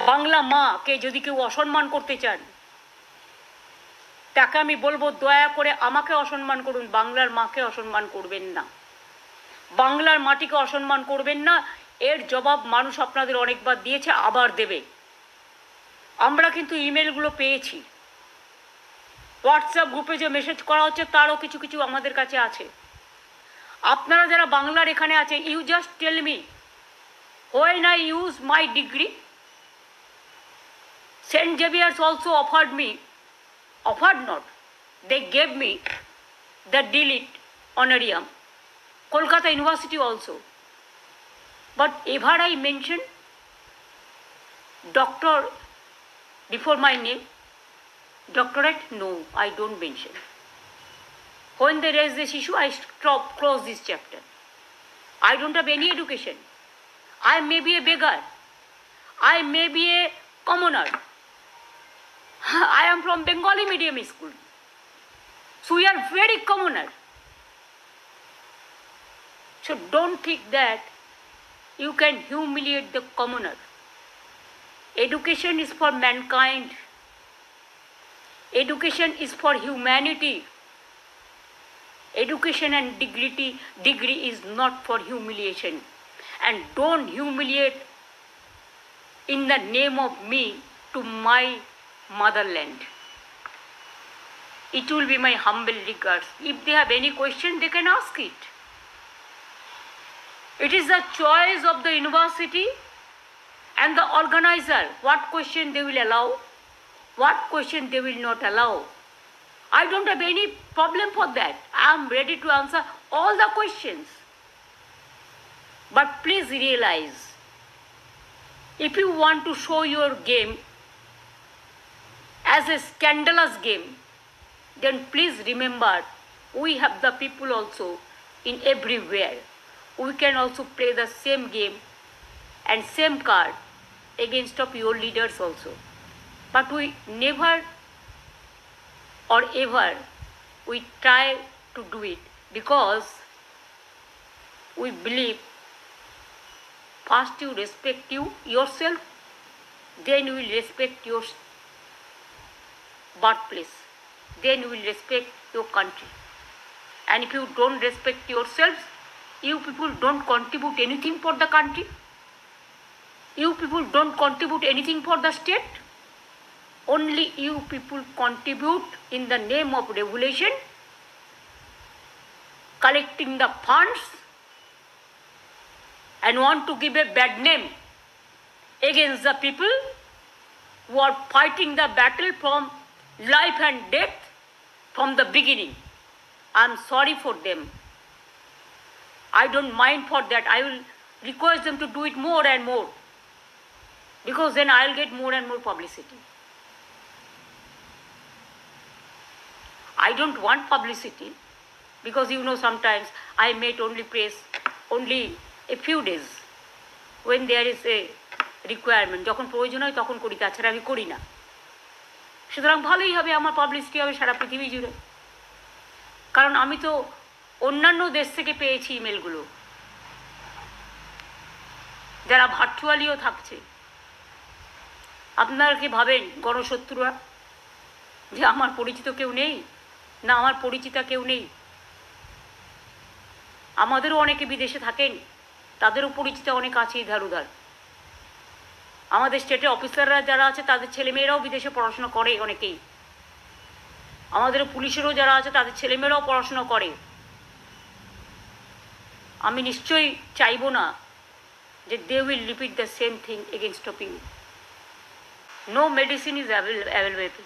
বাংলা মাকে যদি কেউ অসম্মান করতে চান, তাকে আমি বলবো দয়া করে আমাকে অসম্মান করুন, বাংলার মাকে অসম্মান করবেন না, বাংলার মাটিকে অসম্মান করবেন না। এর জবাব মানুষ আপনাদের অনেকবার দিয়েছে, আবার দেবে। আমরা কিন্তু ইমেলগুলো পেয়েছি, হোয়াটসঅ্যাপ গ্রুপে যে মেসেজ করা হচ্ছে তারও কিছু কিছু আমাদের কাছে আছে। আপনারা যারা বাংলার এখানে আছে, you just tell me when I use my degree, St. Xavier's also offered not, they gave me the DLit honorarium, Kolkata University also. But ever I mentioned doctor before my name, doctorate, no, I don't mention. When they raise this issue, I close this chapter. I don't have any education. I may be a beggar. I may be a commoner. I am from Bengali medium school. So we are very commoner. So don't think that you can humiliate the commoner. Education is for mankind. Education is for humanity. Education and degree is not for humiliation. And don't humiliate in the name of me to my motherland. It will be my humble regards. If they have any question, they can ask it. It is the choice of the university and the organizer what question they will allow, what question they will not allow. I don't have any problem for that. I am ready to answer all the questions. But please realize, if you want to show your game as a scandalous game, then please remember we have the people also in everywhere. We can also play the same game and same card against of your leaders also. But we never or ever we try to do it, because we believe first you respect yourself, then you will respect your birthplace, then you will respect your country. And if you don't respect yourselves, you people don't contribute anything for the country, you people don't contribute anything for the state. Only you people contribute in the name of regulation, collecting the funds, and want to give a bad name against the people who are fighting the battle from life and death from the beginning. I am sorry for them. I don't mind for that. I will request them to do it more and more, because then I will get more and more publicity. I don't want publicity, because you know sometimes I meet only press only a few days when there is a requirement, যখন প্রয়োজন হয় তখন করি, তাছাড়া আমি করি না। সুতরাং ভালোই হবে, আমার পাবলিসিটি হবে সারা পৃথিবী জুড়ে, কারণ আমি তো অন্যান্য দেশ থেকে পেয়েছি ইমেলগুলো, যারা ভার্চুয়ালিও থাকছে। আপনারা কি ভাবেন গণশত্রুরা যে আমার পরিচিত কেউ নেই? না, আমার পরিচিতা কেউ নেই। আমাদেরও অনেকে বিদেশে থাকেন, তাদেরও পরিচিত অনেক আছে ইধার উধার। আমাদের স্টেটে অফিসাররা যারা আছে তাদের ছেলেমেয়েরাও বিদেশে পড়াশোনা করে অনেকেই। আমাদের পুলিশেরও যারা আছে তাদের ছেলেমেয়েরাও পড়াশোনা করে। আমি নিশ্চয়ই চাইব না যে they will repeat the same thing against of you. No medicine is available.